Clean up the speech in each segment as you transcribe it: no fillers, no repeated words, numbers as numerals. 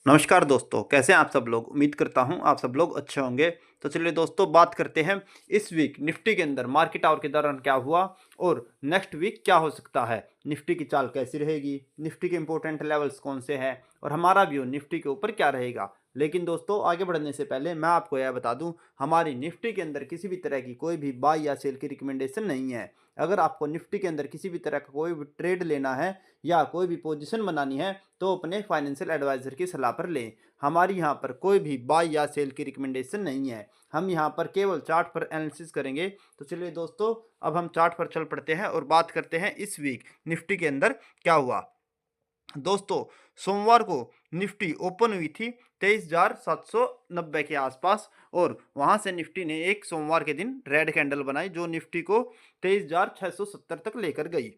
नमस्कार दोस्तों, कैसे हैं आप सब लोग। उम्मीद करता हूं आप सब लोग अच्छे होंगे। तो चलिए दोस्तों, बात करते हैं इस वीक निफ्टी के अंदर मार्केट आवर के दौरान क्या हुआ और नेक्स्ट वीक क्या हो सकता है। निफ्टी की चाल कैसी रहेगी, निफ्टी के इंपॉर्टेंट लेवल्स कौन से हैं और हमारा व्यू निफ्टी के ऊपर क्या रहेगा। लेकिन दोस्तों, आगे बढ़ने से पहले मैं आपको यह बता दूं, हमारी निफ्टी के अंदर किसी भी तरह की कोई भी बाय या सेल की रिकमेंडेशन नहीं है। अगर आपको निफ्टी के अंदर किसी भी तरह का कोई भी ट्रेड लेना है या कोई भी पोजीशन बनानी है तो अपने फाइनेंशियल एडवाइजर की सलाह पर लें। हमारी यहाँ पर कोई भी बाय या सेल की रिकमेंडेशन नहीं है। हम यहाँ पर केवल चार्ट पर एनालिसिस करेंगे। तो चलिए दोस्तों, अब हम चार्ट पर चल पड़ते हैं और बात करते हैं इस वीक निफ्टी के अंदर क्या हुआ। दोस्तों, सोमवार को निफ्टी ओपन हुई थी 23,790 के आसपास और वहां से निफ्टी ने एक सोमवार के दिन रेड कैंडल बनाई जो निफ्टी को 23,670 तक लेकर गई।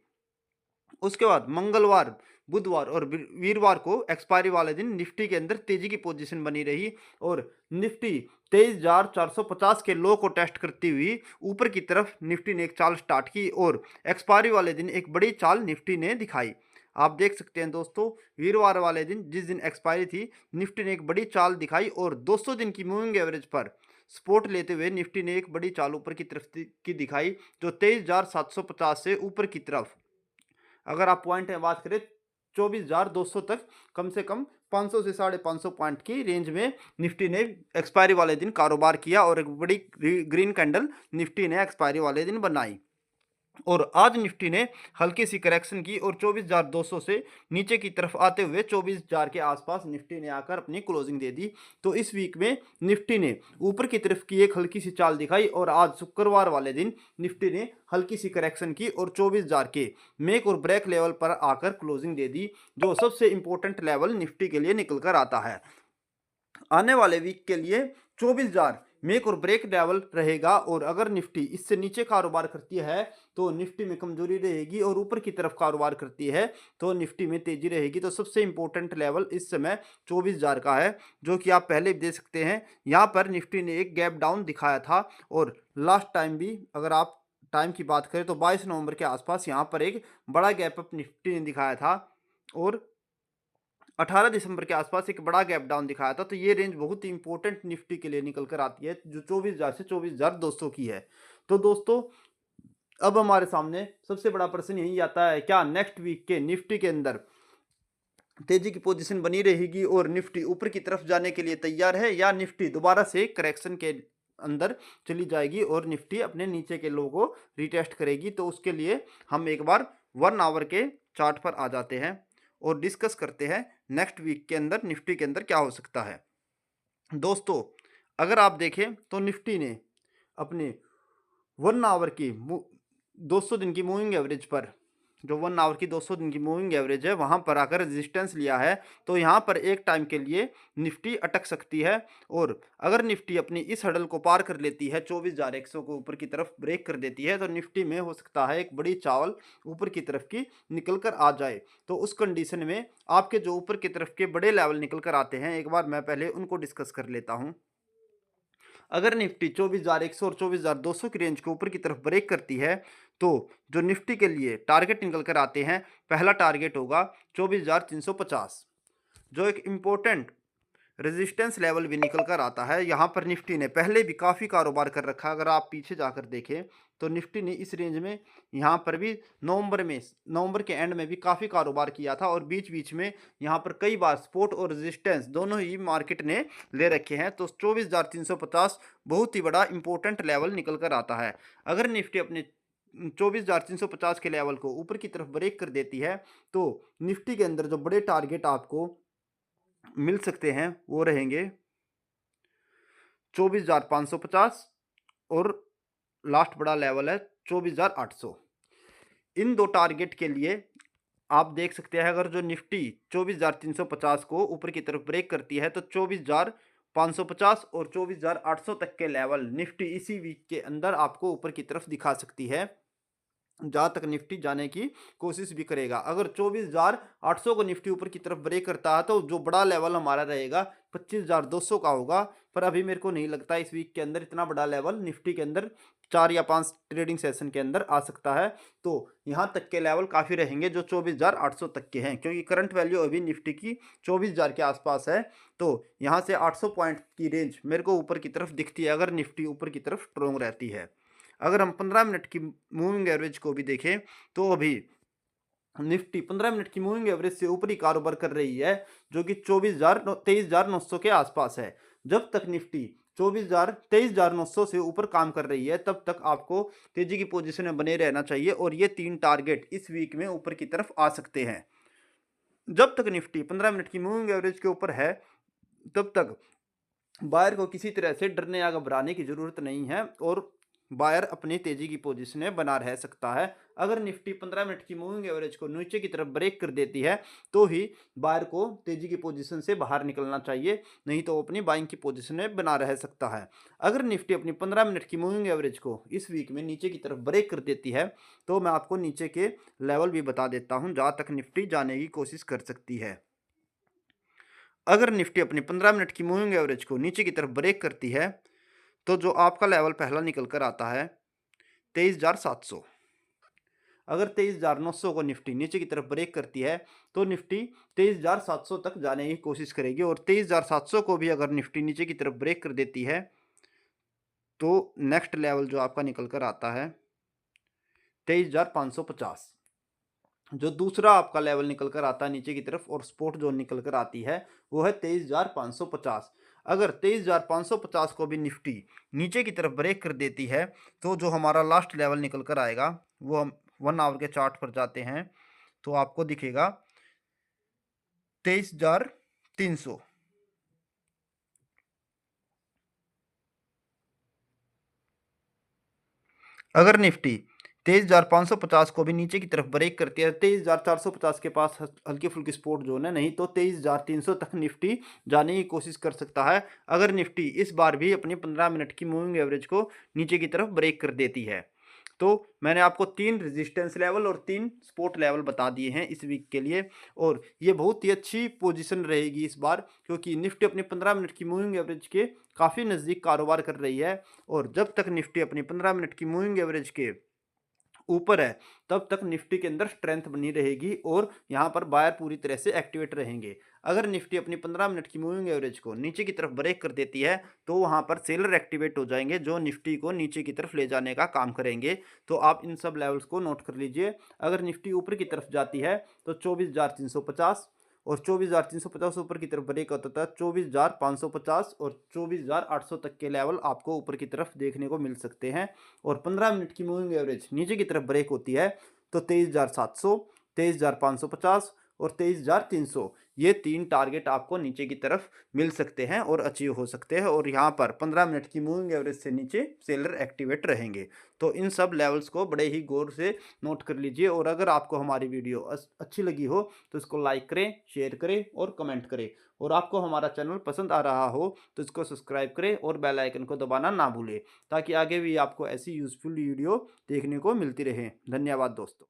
उसके बाद मंगलवार, बुधवार और वीरवार को एक्सपायरी वाले दिन निफ्टी के अंदर तेजी की पोजीशन बनी रही और निफ्टी 23,450 के लो को टेस्ट करती हुई ऊपर की तरफ निफ्टी ने एक चाल स्टार्ट की और एक्सपायरी वाले दिन एक बड़ी चाल निफ्टी ने दिखाई। आप देख सकते हैं दोस्तों, वीरवार वाले दिन जिस दिन एक्सपायरी थी, निफ्टी ने एक बड़ी चाल दिखाई और 200 दिन की मूविंग एवरेज पर सपोर्ट लेते हुए निफ्टी ने एक बड़ी चाल ऊपर की तरफ की दिखाई जो 23,750 से ऊपर की तरफ, अगर आप पॉइंट में बात करें, 24,200 तक कम से कम 500 से 550 पॉइंट की रेंज में निफ्टी ने एक्सपायरी वाले दिन कारोबार किया और एक बड़ी ग्रीन कैंडल निफ्टी ने एक्सपायरी वाले दिन बनाई। और आज निफ्टी ने हल्की सी करेक्शन की और 24,200 से नीचे की तरफ आते हुए 24,000 के आसपास निफ्टी ने आकर अपनी क्लोजिंग दे दी। तो इस वीक में निफ्टी ने ऊपर की तरफ की एक हल्की सी चाल दिखाई और आज शुक्रवार वाले दिन निफ्टी ने हल्की सी करेक्शन की और 24,000 के मेक और ब्रेक लेवल पर आकर क्लोजिंग दे दी, जो सबसे इंपॉर्टेंट लेवल निफ्टी के लिए निकल कर आता है। आने वाले वीक के लिए 24,000 मेक और ब्रेक लेवल रहेगा और अगर निफ्टी इससे नीचे कारोबार करती है तो निफ्टी में कमजोरी रहेगी और ऊपर की तरफ कारोबार करती है तो निफ्टी में तेजी रहेगी। तो सबसे इंपॉर्टेंट लेवल इस समय 24,000 का है, जो कि आप पहले भी देख सकते हैं। यहाँ पर निफ्टी ने एक गैप डाउन दिखाया था और लास्ट टाइम भी, अगर आप टाइम की बात करें तो 22 नवंबर के आसपास यहाँ पर एक बड़ा गैप अप निफ्टी ने दिखाया था और 18 दिसंबर के आसपास एक बड़ा गैप डाउन दिखाया था। तो ये रेंज बहुत ही इंपॉर्टेंट निफ्टी के लिए निकल कर आती है, जो 24,000 से 24,200 की है। तो दोस्तों, अब हमारे सामने सबसे बड़ा प्रश्न यही आता है, क्या नेक्स्ट वीक के निफ्टी के अंदर तेजी की पोजीशन बनी रहेगी और निफ्टी ऊपर की तरफ जाने के लिए तैयार है, या निफ्टी दोबारा से करेक्शन के अंदर चली जाएगी और निफ्टी अपने नीचे के लो को रिटेस्ट करेगी। तो उसके लिए हम एक बार 1 आवर के चार्ट पर आ जाते हैं और डिस्कस करते हैं नेक्स्ट वीक के अंदर निफ्टी के अंदर क्या हो सकता है। दोस्तों, अगर आप देखें तो निफ्टी ने अपने 1 आवर की 200 दिन की मूविंग एवरेज पर, जो 1 आवर की 200 दिन की मूविंग एवरेज है, वहां पर आकर रेजिस्टेंस लिया है। तो यहां पर एक टाइम के लिए निफ्टी अटक सकती है और अगर निफ्टी अपनी इस हडल को पार कर लेती है, 24,100 को ऊपर की तरफ ब्रेक कर देती है, तो निफ्टी में हो सकता है एक बड़ी चावल ऊपर की तरफ की निकल कर आ जाए। तो उस कंडीशन में आपके जो ऊपर की तरफ के बड़े लेवल निकल कर आते हैं, एक बार मैं पहले उनको डिस्कस कर लेता हूं। अगर निफ्टी 24,100 और 24,200 की रेंज के ऊपर की तरफ ब्रेक करती है तो जो निफ्टी के लिए टारगेट निकल कर आते हैं, पहला टारगेट होगा 24,350, जो एक इम्पोर्टेंट रेजिस्टेंस लेवल भी निकल कर आता है। यहाँ पर निफ्टी ने पहले भी काफ़ी कारोबार कर रखा है। अगर आप पीछे जाकर देखें तो निफ्टी ने इस रेंज में यहाँ पर भी नवंबर के एंड में भी काफ़ी कारोबार किया था और बीच बीच में यहाँ पर कई बार सपोर्ट और रेजिस्टेंस दोनों ही मार्केट ने ले रखे हैं। तो 24,350 बहुत ही बड़ा इंपॉर्टेंट लेवल निकल कर आता है। अगर निफ्टी अपने 24,350 के लेवल को ऊपर की तरफ ब्रेक कर देती है तो निफ्टी के अंदर जो बड़े टारगेट आपको मिल सकते हैं वो रहेंगे 24,550 और लास्ट बड़ा लेवल है 24,800। इन दो टारगेट के लिए आप देख सकते हैं, अगर जो निफ्टी 24,350 को ऊपर की तरफ ब्रेक करती है तो 24,550 और 24,800 तक के लेवल निफ्टी इसी वीक के अंदर आपको ऊपर की तरफ दिखा सकती है, जहाँ तक निफ्टी जाने की कोशिश भी करेगा। अगर 24,800 को निफ्टी ऊपर की तरफ ब्रेक करता है तो जो बड़ा लेवल हमारा रहेगा 25,200 का होगा। पर अभी मेरे को नहीं लगता इस वीक के अंदर इतना बड़ा लेवल निफ्टी के अंदर 4 या 5 ट्रेडिंग सेशन के अंदर आ सकता है। तो यहाँ तक के लेवल काफ़ी रहेंगे जो 24,800 तक के हैं, क्योंकि करंट वैल्यू अभी निफ्टी की 24,000 के आसपास है। तो यहाँ से 800 पॉइंट की रेंज मेरे को ऊपर की तरफ दिखती है अगर निफ्टी ऊपर की तरफ स्ट्रोंग रहती है। अगर हम 15 मिनट की मूविंग एवरेज को भी देखें तो अभी निफ्टी 15 मिनट की मूविंग एवरेज से ऊपरी कारोबार कर रही है, जो कि 23,900 के आसपास है। जब तक निफ्टी 23,900 से ऊपर काम कर रही है तब तक आपको तेजी की पोजीशन में बने रहना चाहिए और ये 3 टारगेट इस वीक में ऊपर की तरफ आ सकते हैं। जब तक निफ्टी 15 मिनट की मूविंग एवरेज के ऊपर है तब तक बायर को किसी तरह से डरने या घबराने की जरूरत नहीं है और बायर अपनी तेजी की पोजीशन में बना रह सकता है। अगर निफ्टी 15 मिनट की मूविंग एवरेज को नीचे की तरफ ब्रेक कर देती है तो ही बायर को तेजी की पोजीशन से बाहर निकलना चाहिए, नहीं तो वो अपनी बाइंग की पोजीशन में बना रह सकता है। अगर निफ्टी अपनी 15 मिनट की मूविंग एवरेज को इस वीक में नीचे की तरफ ब्रेक कर देती है तो मैं आपको नीचे के लेवल भी बता देता हूँ जहाँ तक निफ्टी जाने की कोशिश कर सकती है। अगर निफ्टी अपनी 15 मिनट की मूविंग एवरेज को नीचे की तरफ ब्रेक करती है तो जो आपका लेवल पहला निकल कर आता है 23,700। अगर 23,900 को निफ्टी नीचे की तरफ ब्रेक करती है तो निफ्टी 23,700 तक जाने की कोशिश करेगी और 23,700 को भी अगर निफ्टी नीचे की तरफ ब्रेक कर देती है तो नेक्स्ट लेवल जो आपका निकल कर आता है 23,550। जो दूसरा आपका लेवल निकल कर आता है नीचे की तरफ और सपोर्ट जोन निकल कर आती है वो है 23,550। अगर 23,550 को भी निफ्टी नीचे की तरफ ब्रेक कर देती है तो जो हमारा लास्ट लेवल निकल कर आएगा वो हम 1 आवर के चार्ट पर जाते हैं तो आपको दिखेगा 23,300। अगर निफ्टी 23,550 को भी नीचे की तरफ ब्रेक करती है, 23,450 के पास हल्की फुल्की सपोर्ट जोन है, नहीं तो 23,300 तक निफ्टी जाने की कोशिश कर सकता है अगर निफ्टी इस बार भी अपनी 15 मिनट की मूविंग एवरेज को नीचे की तरफ ब्रेक कर देती है। तो मैंने आपको 3 रेजिस्टेंस लेवल और 3 सपोर्ट लेवल बता दिए हैं इस वीक के लिए और ये बहुत ही अच्छी पोजीशन रहेगी इस बार, क्योंकि निफ्टी अपनी 15 मिनट की मूविंग एवरेज के काफ़ी नज़दीक कारोबार कर रही है और जब तक निफ्टी अपनी 15 मिनट की मूविंग एवरेज के ऊपर है तब तक निफ्टी के अंदर स्ट्रेंथ बनी रहेगी और यहाँ पर बायर पूरी तरह से एक्टिवेट रहेंगे। अगर निफ्टी अपनी 15 मिनट की मूविंग एवरेज को नीचे की तरफ ब्रेक कर देती है तो वहाँ पर सेलर एक्टिवेट हो जाएंगे जो निफ्टी को नीचे की तरफ ले जाने का काम करेंगे। तो आप इन सब लेवल्स को नोट कर लीजिए। अगर निफ्टी ऊपर की तरफ जाती है तो 24,350 और 24,350 ऊपर की तरफ ब्रेक होता था 24,550 और 24,800 तक के लेवल आपको ऊपर की तरफ देखने को मिल सकते हैं। और 15 मिनट की मूविंग एवरेज नीचे की तरफ ब्रेक होती है तो 23,700, 23,550 और 23,300 ये 3 टारगेट आपको नीचे की तरफ मिल सकते हैं और अचीव हो सकते हैं और यहाँ पर 15 मिनट की मूविंग एवरेज से नीचे सेलर एक्टिवेट रहेंगे। तो इन सब लेवल्स को बड़े ही गौर से नोट कर लीजिए और अगर आपको हमारी वीडियो अच्छी लगी हो तो इसको लाइक करें, शेयर करें और कमेंट करें और आपको हमारा चैनल पसंद आ रहा हो तो इसको सब्सक्राइब करें और बेल आइकन को दबाना ना भूलें ताकि आगे भी आपको ऐसी यूज़फुल वीडियो देखने को मिलती रहे। धन्यवाद दोस्तों।